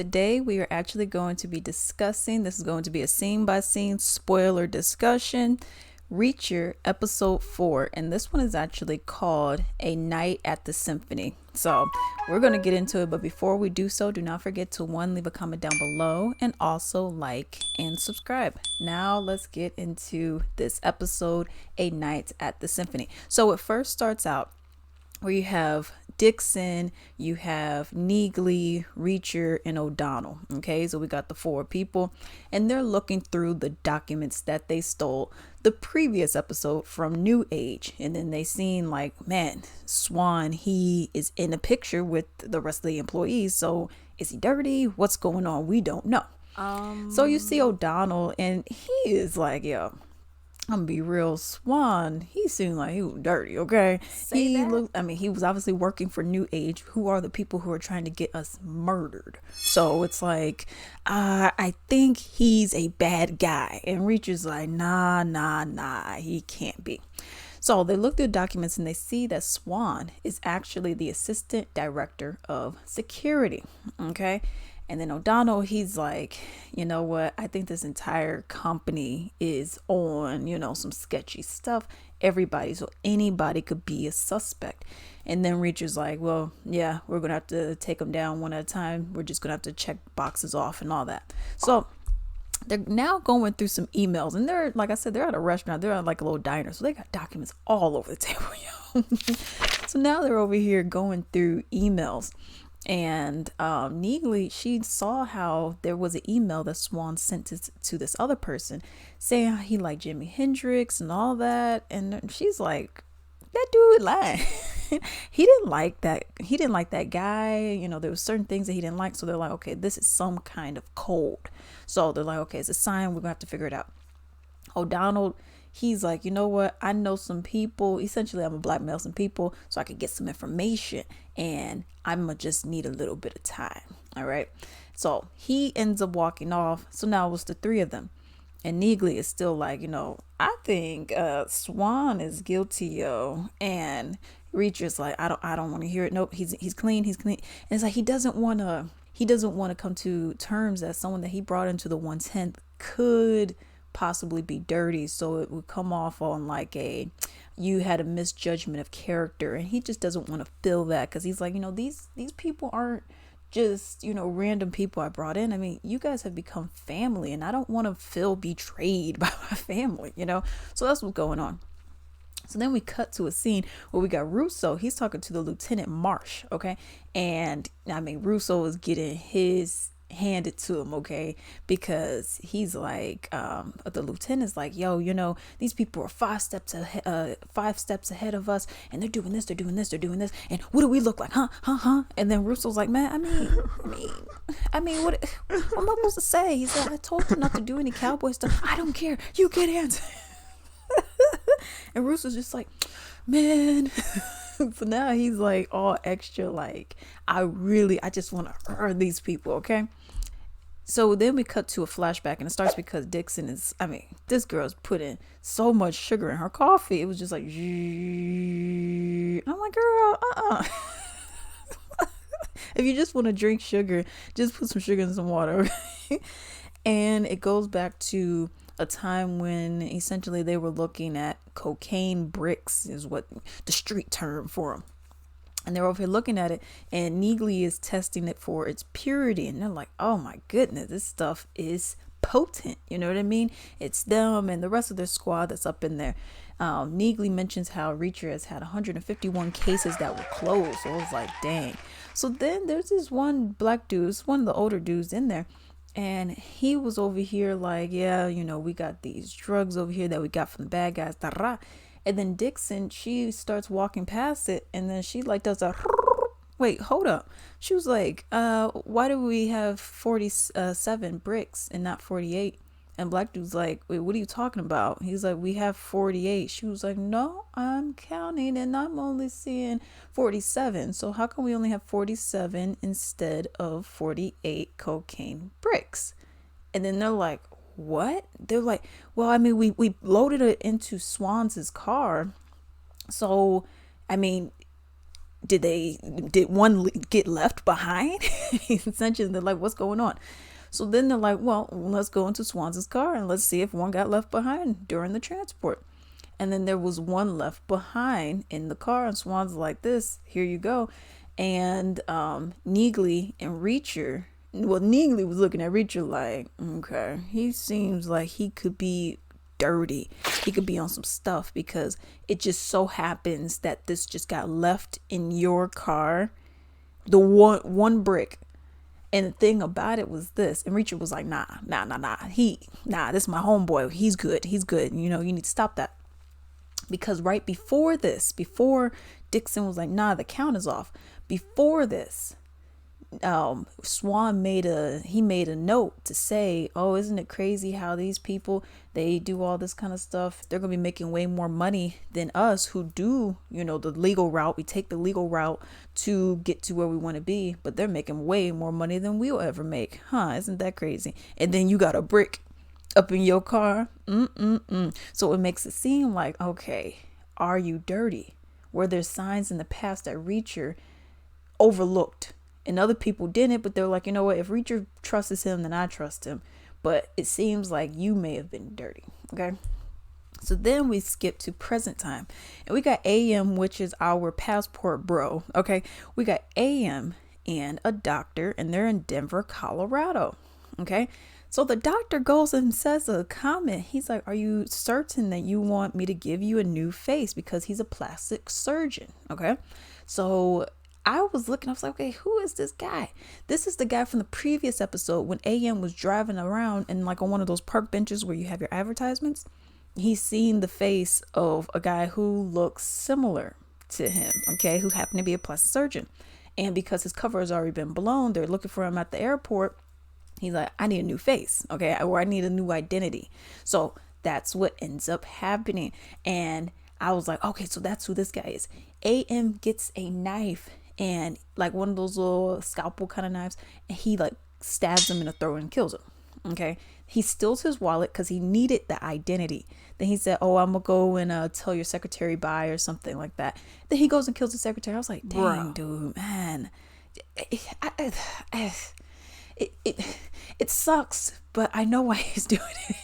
Today, we are actually going to be discussing, this is going to be a scene by scene spoiler discussion, Reacher episode 4. And this one is actually called A Night at the Symphony. So we're going to get into it. But before we do so, do not forget to leave a comment down below and also like and subscribe. Now let's get into this episode, A Night at the Symphony. So it first starts out where you have Dixon, you have Neagley, Reacher, and O'Donnell. Okay, so we got the 4 people, and they're looking through the documents that they stole the previous episode from New Age. And then they seen like, man, Swan, he is in a picture with the rest of the employees. So is he dirty? What's going on? We don't know. So you see O'Donnell, and he is like, yo, I'm gonna be real, Swan, he seemed like he was dirty, okay? He was obviously working for New Age, who are the people who are trying to get us murdered. So it's like, I think he's a bad guy. And Reacher's like, nah, he can't be. So they look through the documents and they see that Swan is actually the assistant director of security, okay? And then O'Donnell, he's like, you know what? I think this entire company is on, some sketchy stuff. So anybody could be a suspect. And then Reacher's like, well, yeah, we're going to have to take them down one at a time. We're just going to have to check boxes off and all that. So they're now going through some emails. And they're, like I said, they're at a restaurant. They're at like a little diner. So they got documents all over the table, So now they're over here going through emails. And Neagley, she saw how there was an email that Swan sent to this other person saying how he liked Jimi Hendrix and all that. And she's like, that dude lied. He didn't like that guy. There was certain things that he didn't like. So they're like, okay, this is some kind of code. So they're like, okay, it's a sign. We're gonna have to figure it out. O'Donnell, he's like, you know what? I know some people. Essentially, I'm gonna blackmail some people so I could get some information, and I'm gonna just need a little bit of time. All right. So he ends up walking off. So now it was the 3 of them, and Neagley is still like, I think Swan is guilty, yo. And Reacher's like, I don't want to hear it. Nope, he's clean. And it's like he doesn't want to come to terms that someone that he brought into the 110th could possibly be dirty, so it would come off on like you had a misjudgment of character, and he just doesn't want to feel that, because he's like, these people aren't just random people I brought in. I mean, you guys have become family, and I don't want to feel betrayed by my family, so that's what's going on. So then we cut to a scene where we got Russo. He's talking to the Lieutenant Marsh, okay? And I mean, Russo is getting his handed to him, okay? Because he's like, the lieutenant's like, yo, these people are 5 steps ahead of us, and they're doing this, and what do we look like, huh? And then Russo's like, man, I mean, what am I supposed to say? He's like, I told you not to do any cowboy stuff. I don't care. You get answer. And Russo's just like, man. So now he's like all extra, like, I just want to earn these people, okay? So then we cut to a flashback, and it starts because Dixon is, this girl's putting so much sugar in her coffee. It was just like, I'm like, girl, If you just want to drink sugar, just put some sugar in some water, okay? And it goes back to a time when essentially they were looking at cocaine bricks, is what the street term for them. And they're over here looking at it, and Neagley is testing it for its purity. And they're like, oh my goodness, this stuff is potent. You know what I mean? It's them and the rest of their squad that's up in there. Neagley mentions how Reacher has had 151 cases that were closed. So I was like, dang. So then there's this one black dude, one of the older dudes in there. And he was over here like, yeah, we got these drugs over here that we got from the bad guys. And then Dixon, she starts walking past it, and then she like does a wait, hold up. She was like, why do we have 47 bricks and not 48? And black dude's like, wait, what are you talking about? He's like, we have 48. She was like, no, I'm counting and I'm only seeing 47. So how come we only have 47 instead of 48 cocaine bricks? And then they're like, what? They're like, well, we loaded it into Swan's car. So, did one get left behind? Essentially, they're like, what's going on? So then they're like, well, let's go into Swan's car and let's see if one got left behind during the transport. And then there was one left behind in the car, and Swan's like, this, here you go. And Neagley and Reacher, well, Neagley was looking at Reacher like, okay, he seems like he could be dirty. He could be on some stuff, because it just so happens that this just got left in your car, the one brick. And the thing about it was this, and Reacher was like, nah, this is my homeboy, he's good, you need to stop that. Because right before this, before Dixon was like, nah, the count is off, before this, Swan made a note to say, oh, isn't it crazy how these people, they do all this kind of stuff, they're gonna be making way more money than us who do, the legal route. We take the legal route to get to where we want to be, but they're making way more money than we'll ever make. Isn't that crazy? And then you got a brick up in your car. So it makes it seem like, okay, are you dirty? Were there signs in the past that Reacher overlooked and other people didn't, but they're like, you know what, if Reacher trusts him, then I trust him. But it seems like you may have been dirty. Okay, so then we skip to present time, and we got AM, which is our passport bro. Okay, we got AM and a doctor, and they're in Denver, Colorado. Okay, so the doctor goes and says a comment. He's like, are you certain that you want me to give you a new face? Because he's a plastic surgeon. Okay, so I was looking, I was like, okay, who is this guy? This is the guy from the previous episode when AM was driving around and like on one of those park benches where you have your advertisements. He's seen the face of a guy who looks similar to him, okay, who happened to be a plastic surgeon. And because his cover has already been blown, they're looking for him at the airport. He's like, I need a new face, okay, or I need a new identity. So that's what ends up happening. And I was like, okay, so that's who this guy is. AM gets a knife, and like one of those little scalpel kind of knives, and he like stabs him in the throat and kills him. Okay, he steals his wallet because he needed the identity. Then he said, oh, I'm gonna go and tell your secretary bye or something like that. Then he goes and kills the secretary. I was like, dang, dude, man, it sucks, but I know why he's doing it.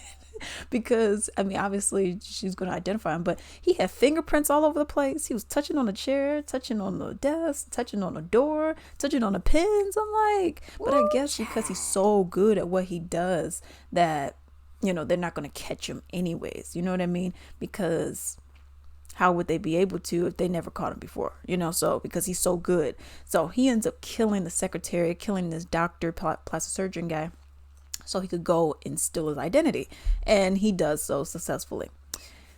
Because I mean, obviously she's going to identify him, but he had fingerprints all over the place. He was touching on the chair, touching on the desk, touching on the door, touching on the pins. I'm like, but I guess because he's so good at what he does that, they're not going to catch him anyways. You know what I mean? Because how would they be able to if they never caught him before? So because he's so good. So he ends up killing the secretary, killing this doctor, plastic surgeon guy, so he could go and steal his identity. And he does so successfully.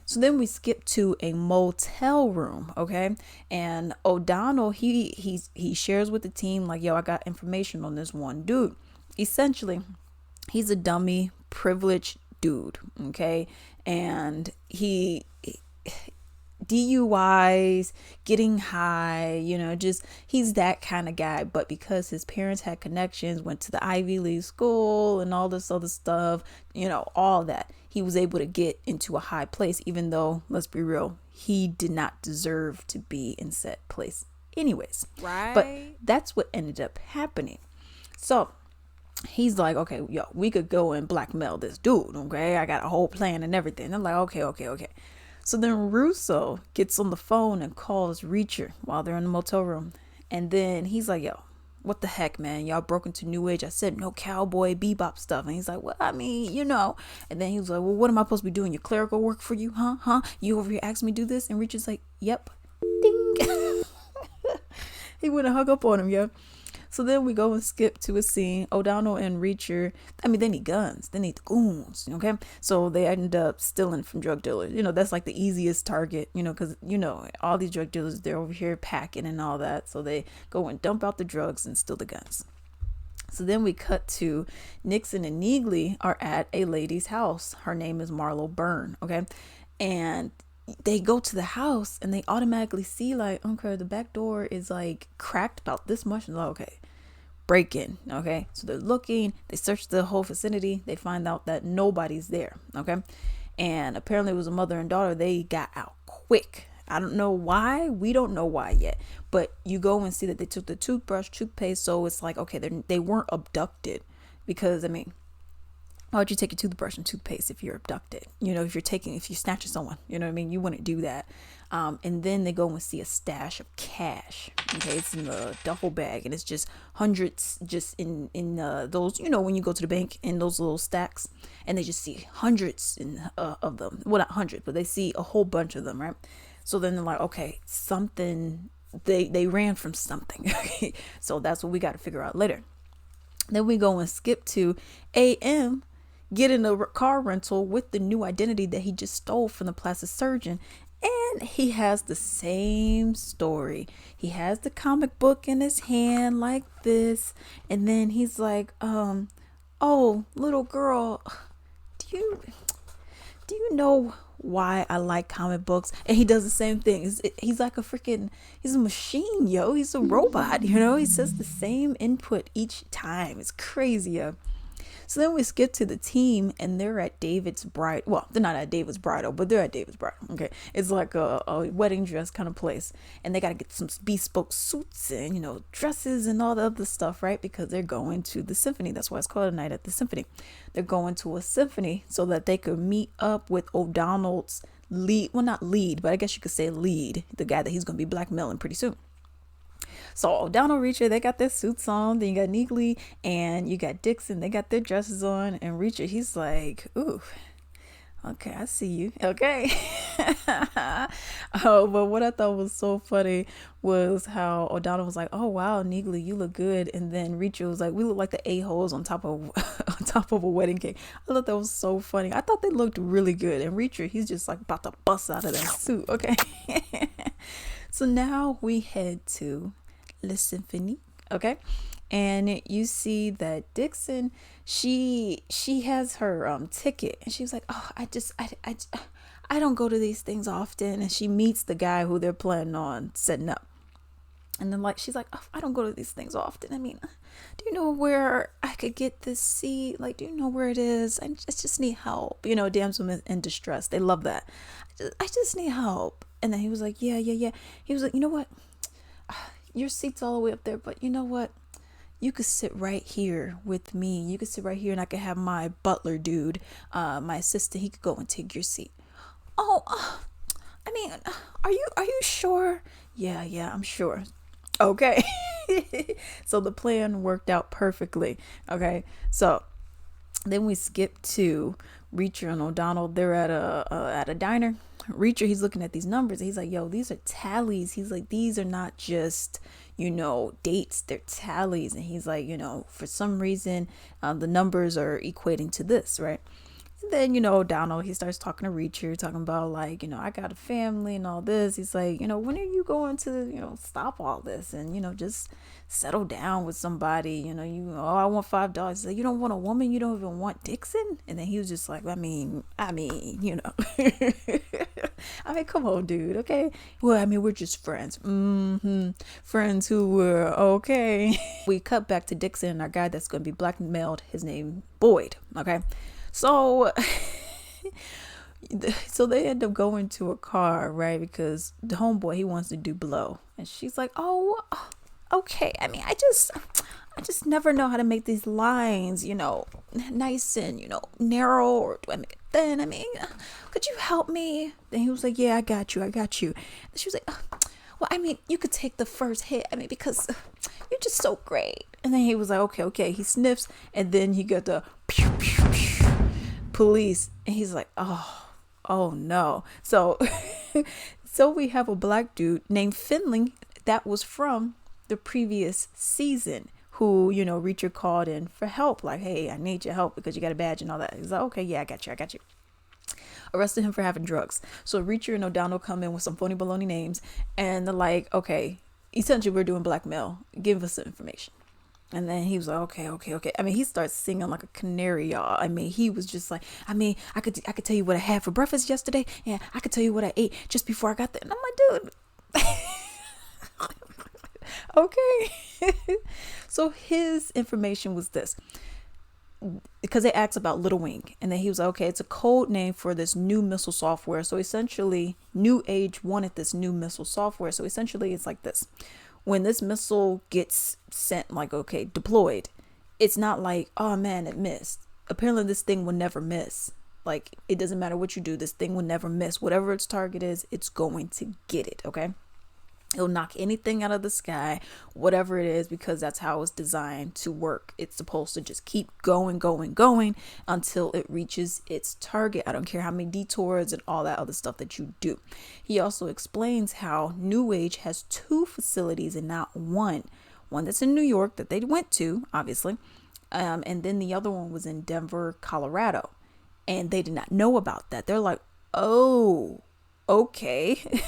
So then we skip to a motel room, okay? And O'Donnell, he shares with the team, like, yo, I got information on this one dude. Essentially, he's a dummy, privileged dude, okay? And he DUIs, getting high, just he's that kind of guy. But because his parents had connections, went to the Ivy League school and all this other stuff, all that, he was able to get into a high place, even though, let's be real, he did not deserve to be in said place anyways. Right. But that's what ended up happening. So he's like, okay, yo, we could go and blackmail this dude, okay? I got a whole plan and everything. I'm like, okay. So then Russo gets on the phone and calls Reacher while they're in the motel room. And then he's like, yo, what the heck, man? Y'all broke into New Age. I said no cowboy bebop stuff. And he's like, well, I mean, And then he was like, well, what am I supposed to be doing? Your clerical work for you? Huh? You over here asking me to do this? And Reacher's like, yep. Ding. He went and hung up on him, yo. So then we go and skip to a scene. O'Donnell and Reacher, they need guns. They need the goons, okay? So they end up stealing from drug dealers. That's like the easiest target, because, all these drug dealers, they're over here packing and all that. So they go and dump out the drugs and steal the guns. So then we cut to Nixon and Neagley are at a lady's house. Her name is Marlo Byrne, okay? And they go to the house and they automatically see like, okay, the back door is like cracked about this much. And like, okay, break in. Okay. So they're looking, they search the whole vicinity. They find out that nobody's there. Okay. And apparently it was a mother and daughter. They got out quick. I don't know why. We don't know why yet. But you go and see that they took the toothbrush, toothpaste. So it's like, okay, they weren't abducted. Because, I mean, why would you take a toothbrush and toothpaste if you're abducted? You know, if you're snatching someone, you know what I mean? You wouldn't do that. And then they go and see a stash of cash. Okay, it's in the duffel bag, and it's just hundreds, just in those, you know, when you go to the bank in those little stacks, and they just see hundreds of them. Well, not hundreds, but they see a whole bunch of them, right? So then they're like, okay, something. They ran from something. So that's what we got to figure out later. Then we go and skip to AM. Get in a car rental with the new identity that he just stole from the plastic surgeon. And he has the same story. He has the comic book in his hand like this. And then he's like, oh, little girl, do you know why I like comic books? And he does the same thing. He's like he's a machine, yo. He's a robot, you know? He says the same input each time. It's crazy, yo. So then we skip to the team, and they're at David's bride. Well, they're not at David's bridal, but they're at David's bridal. Okay, it's like a wedding dress kind of place, and they got to get some bespoke suits and, you know, dresses and all the other stuff, right? Because they're going to the symphony. That's why it's called a night at the symphony. They're going to a symphony so that they could meet up with O'Donnell's lead. Well, not lead, but I guess you could say lead, the guy that he's going to be blackmailing pretty soon. So O'Donnell, Reacher, they got their suits on. Then you got Neagley and you got Dixon. They got their dresses on. And Reacher, he's like, ooh, okay, I see you. Okay. Oh, but what I thought was so funny was how O'Donnell was like, oh, wow, Neagley, you look good. And then Reacher was like, we look like the a-holes on top of on top of a wedding cake. I thought that was so funny. I thought they looked really good. And Reacher, he's just like about to bust out of that suit. Okay. So now we head to the symphony, okay, and you see that Dixon, she has her ticket, and she was like, oh, I don't go to these things often. And she meets the guy who they're planning on setting up, and then like she's like, oh, I don't go to these things often. I mean, do you know where I could get this seat? Like, do you know where it is? I just need help. You know, damsel in distress, they love that. I just need help. And then he was like, yeah. He was like, you know what, your seat's all the way up there, but you know what? You could sit right here with me. You could sit right here, and I could have my butler dude, my assistant. He could go and take your seat. Oh, I mean, are you sure? Yeah, I'm sure. Okay. So the plan worked out perfectly. Okay. So then we skip to Reacher and O'Donnell. They're at a diner. Reacher, he's looking at these numbers, and he's like, yo, these are tallies. He's like, these are not just, you know, dates, they're tallies. And he's like, you know, for some reason, the numbers are equating to this, right? And then, you know, O'Donnell, he starts talking to Reacher, talking about like, you know, I got a family and all this. He's like, you know, when are you going to, you know, stop all this and, you know, just settle down with somebody? You know, I want $5. He's like, you don't want a woman? You don't even want Dixon? And then he was just like, I mean, you know, I mean, come on, dude. Okay. Well, I mean, we're just friends. Friends who were okay. We cut back to Dixon and our guy that's going to be blackmailed. His name, Boyd. Okay. So they end up going to a car, right? Because the homeboy, he wants to do blow. And she's like, oh, okay. I mean, I just never know how to make these lines, you know, nice and, you know, narrow, or do I make it thin? I mean, could you help me? Then he was like, yeah, I got you. And she was like, well, I mean, you could take the first hit. I mean, because you're just so great. And then he was like, okay. He sniffs, and then he got the pew, pew, pew, police, and he's like, oh no. So we have a black dude named Finley that was from the previous season, who, you know, Reacher called in for help, like, hey, I need your help because you got a badge and all that. He's like, okay, yeah, I got you. Arrested him for having drugs. So Reacher and O'Donnell come in with some phony baloney names, and they're like, okay, essentially we're doing blackmail, give us the information. And then he was like, okay. I mean, he starts singing like a canary, y'all. I mean, he was just like, I mean, I could tell you what I had for breakfast yesterday. Yeah, I could tell you what I ate just before I got there. And I'm like, dude. Okay. So his information was this. because they asked about Little Wing, and then he was like, okay, it's a code name for this new missile software. So essentially, New Age wanted this new missile software. So essentially, it's like this: when this missile gets sent, like, okay, deployed, it's not like, oh man, it missed. Apparently, this thing will never miss. Like, it doesn't matter what you do, this thing will never miss. Whatever its target is, it's going to get it. Okay. It'll knock anything out of the sky, whatever it is, because that's how it's designed to work. It's supposed to just keep going until it reaches its target. I don't care how many detours and all that other stuff that you do. He also explains how New Age has 2 facilities and not one. One that's in New York that they went to, obviously. And then the other one was in Denver, Colorado. And they did not know about that. They're like, oh, okay.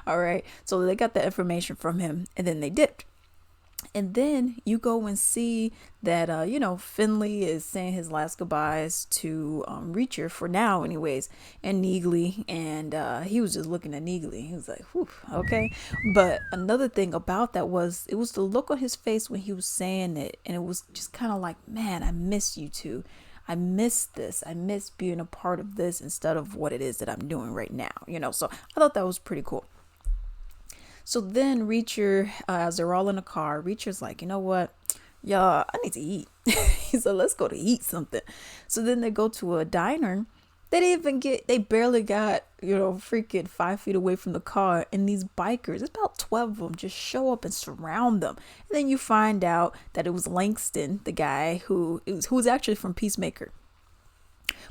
All right. So they got the information from him and then they dipped. And then you go and see that, Finley is saying his last goodbyes to Reacher for now anyways, and Neagley. And he was just looking at Neagley. He was like, whew, okay. But another thing about that was, it was the look on his face when he was saying it. And it was just kind of like, man, I miss you two. I miss this. I miss being a part of this instead of what it is that I'm doing right now, So I thought that was pretty cool. So then Reacher, as they're all in the car, Reacher's like, you know what? Y'all, I need to eat. He said, let's go to eat something. So then they go to a diner. They barely got, freaking 5 feet away from the car. And these bikers, it's about 12 of them, just show up and surround them. And then you find out that it was Langston, the guy who was actually from Peacemaker.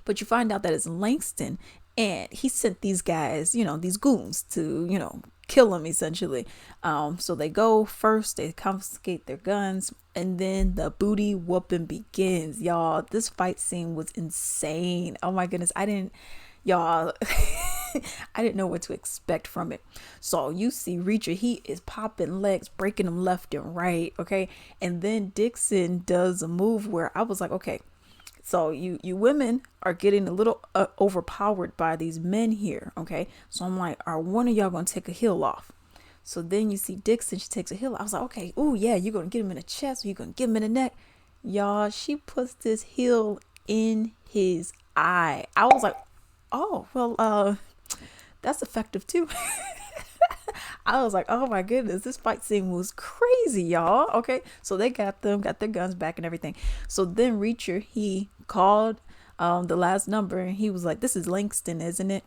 But you find out that it's Langston, and he sent these guys, these goons to, kill him essentially. So they go first, they confiscate their guns, and then the booty whooping begins. Y'all, this fight scene was insane. Oh my goodness. I didn't know what to expect from it. So you see Reacher, he is popping legs, breaking them left and right. Okay. And then Dixon does a move where I was like, okay, so you women are getting a little overpowered by these men here. Okay. So I'm like, are one of y'all going to take a heel off? So then you see Dixon, she takes a heel. I was like, okay, oh yeah, you're going to get him in the chest, or you're going to get him in the neck. Y'all, she puts this heel in his eye. I was like, oh, well, that's effective too. I was like, oh my goodness, this fight scene was crazy, y'all. Okay, so they got their guns back and everything. So then Reacher, he called the last number, and he was like, this is Langston, isn't it?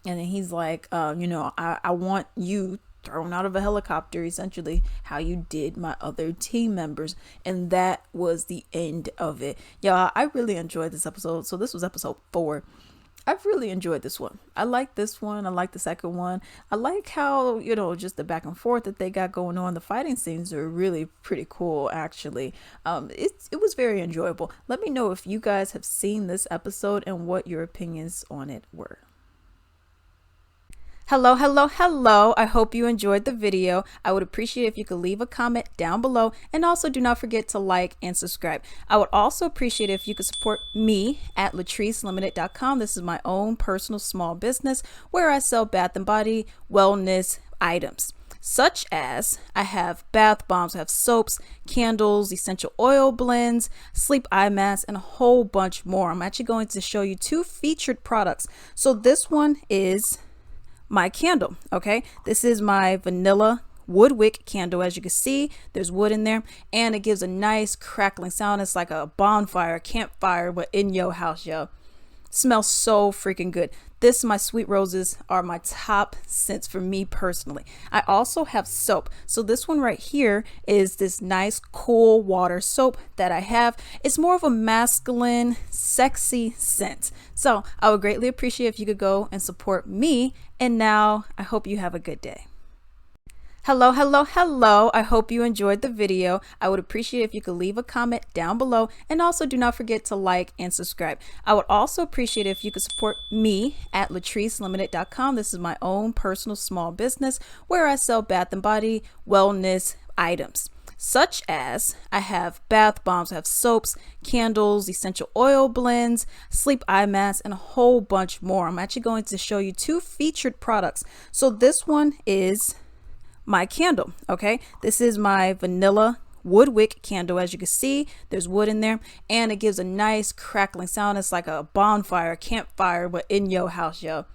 And then he's like, I want you thrown out of a helicopter, essentially how you did my other team members. And that was the end of it. Y'all, I really enjoyed this episode. So this was episode 4. I've really enjoyed this one. I like this one. I like the second one. I like how, just the back and forth that they got going on. The fighting scenes are really pretty cool, actually. It was very enjoyable. Let me know if you guys have seen this episode and what your opinions on it were. Hello. I hope you enjoyed the video. I would appreciate if you could leave a comment down below, and also do not forget to like and subscribe. I would also appreciate if you could support me at latricelimited.com. This is my own personal small business where I sell bath and body wellness items, such as I have bath bombs, I have soaps, candles, essential oil blends, sleep eye masks, and a whole bunch more. I'm actually going to show you 2 featured products. So this one is my candle. Okay, this is my vanilla wood wick candle. As you can see, there's wood in there, and it gives a nice crackling sound. It's like a bonfire, campfire, but in your house, yo. Smells so freaking good. This, my sweet roses, are my top scents for me personally. I also have soap. So this one right here is this nice cool water soap that I have. It's more of a masculine, sexy scent. So I would greatly appreciate if you could go and support me. And now I hope you have a good day. Hello. I hope you enjoyed the video. I would appreciate if you could leave a comment down below, and also do not forget to like and subscribe. I would also appreciate if you could support me at latricelimited.com. This is my own personal small business where I sell bath and body wellness items, such as I have bath bombs, I have soaps, candles, essential oil blends, sleep eye masks, and a whole bunch more. I'm actually going to show you 2 featured products. So this one is my candle. Okay, this is my vanilla wood wick candle. As you can see, there's wood in there, and it gives a nice crackling sound. It's like a bonfire, a campfire, but in your house, yo.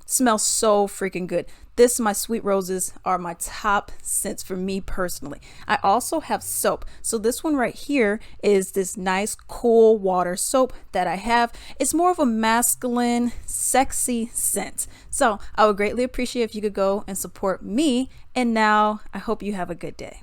Smells so freaking good. This, my sweet roses, are my top scents for me personally. I also have soap. So this one right here is this nice cool water soap that I have. It's more of a masculine, sexy scent. So I would greatly appreciate if you could go and support me. And now I hope you have a good day.